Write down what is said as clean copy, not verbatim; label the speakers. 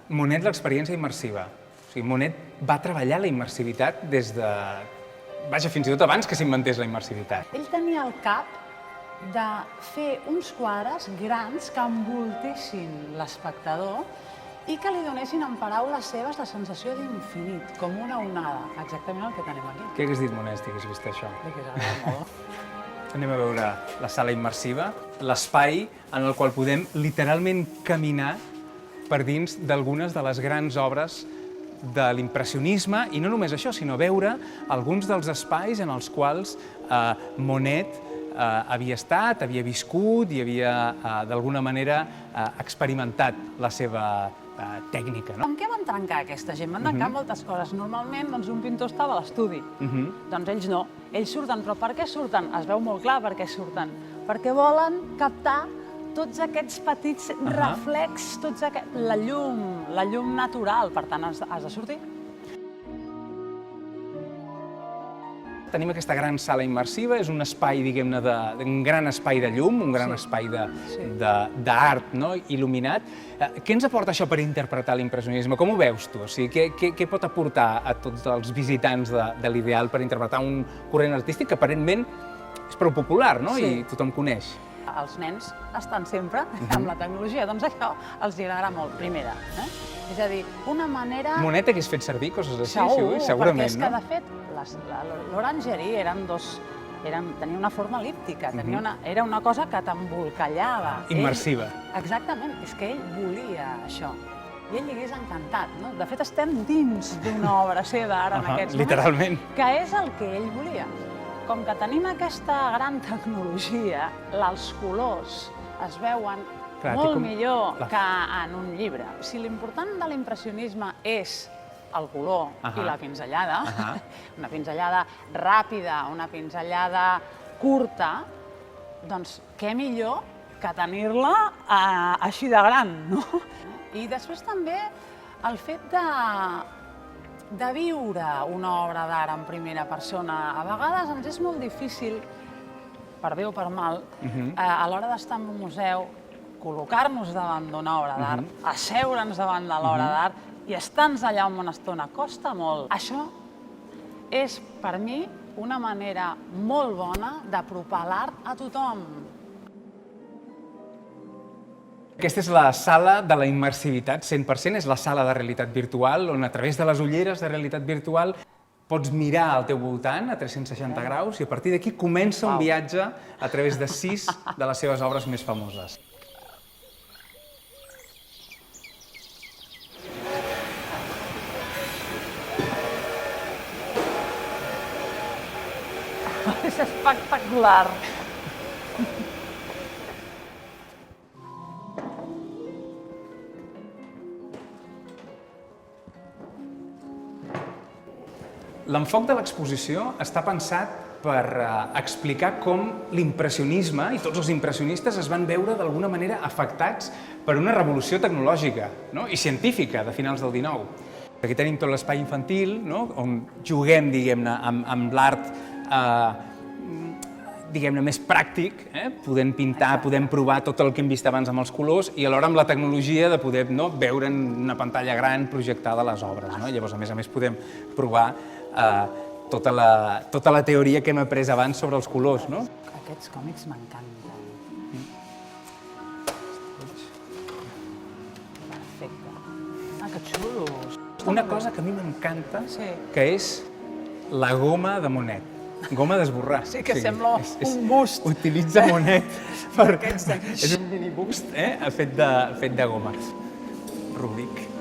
Speaker 1: Monet, l'experiència immersiva. O sigui, Monet va treballar la immersivitat des de... Vaja, fins i tot abans que s'inventés la immersivitat.
Speaker 2: Ell tenia al cap de fer uns quadres grans que envoltessin l'espectador i que li donessin en paraules seves la sensació d'infinit, com una onada, exactament el que tenim aquí.
Speaker 1: Què hagués dit Monet si hagués vist això?
Speaker 2: Molt.
Speaker 1: Anem a veure la sala immersiva, l'espai en el qual podem literalment caminar per dins d'algunes de les grans obres de l'impressionisme, i no només això, sinó veure alguns dels espais en els quals Monet havia estat, havia viscut i havia, d'alguna manera, experimentat la seva tècnica.
Speaker 2: Amb què van trencar aquesta gent? Van trencar moltes coses. Normalment, un pintor estava a l'estudi. Doncs ells no. Ells surten, però per què surten? Es veu molt clar per què surten. Perquè volen captar tots aquests petits reflex, la llum natural. Per tant, has de sortir.
Speaker 1: Tenim aquesta gran sala immersiva, és un espai, diguem-ne, un gran espai de llum, un gran espai d'art il·luminat. Què ens aporta això per interpretar l'impressionisme? Com ho veus tu? O sigui, què pot aportar a tots els visitants de l'Ideal per interpretar un corrent artístic que aparentment és prou popular, no? I tothom coneix?
Speaker 2: Els nens estan sempre amb la tecnologia, doncs això els agradarà molt, primera. És a dir, una manera...
Speaker 1: Monet hagués fet servir coses així?
Speaker 2: Segur,
Speaker 1: segurament,
Speaker 2: perquè és que, de fet, l'Orangerie tenia una forma elíptica, era una cosa que t'embolcallava.
Speaker 1: Immersiva.
Speaker 2: Exactament, és que ell volia això. I ell li hagués encantat. De fet, estem dins d'una obra seva ara en aquests moments.
Speaker 1: Literalment.
Speaker 2: Que és el que ell volia. Com que tenim aquesta gran tecnologia, els colors es veuen molt millor que en un llibre. Si l'important de l'impressionisme és el color i la pinzellada, una pinzellada ràpida, una pinzellada curta, doncs què millor que tenir-la així de gran, no? I després també el fet de viure una obra d'art en primera persona. A vegades ens és molt difícil, per bé o per mal, a l'hora d'estar en un museu, col·locar-nos davant d'una obra d'art, asseure'ns davant de l'obra d'art i estar-nos allà una estona. Costa molt. Això és, per mi, una manera molt bona d'apropar l'art a tothom.
Speaker 1: Aquesta és la sala de la immersivitat 100%, és la sala de realitat virtual, on a través de les ulleres de realitat virtual pots mirar al teu voltant a 360 graus i a partir d'aquí comença un viatge a través de 6 de les seves obres més famoses.
Speaker 2: És espectacular.
Speaker 1: L'enfoc de l'exposició està pensat per explicar com l'impressionisme i tots els impressionistes es van veure d'alguna manera afectats per una revolució tecnològica i científica de finals del XIX. Aquí tenim tot l'espai infantil, on juguem, diguem-ne, amb l'art diguem-ne, més pràctic, podent pintar, podem provar tot el que hem vist abans amb els colors i alhora amb la tecnologia de poder veure en una pantalla gran projectada les obres. Llavors, a més, podem provar tota la teoria que hem après abans sobre els colors.
Speaker 2: Aquests còmics m'encanten. Perfecte. Que xulos.
Speaker 1: Una cosa que a mi m'encanta, que és la goma de Monet. Goma d'esborrar.
Speaker 2: Sí, que sembla un bust.
Speaker 1: Utilitza Monet per... És un mini bust fet de goma. Rúbic.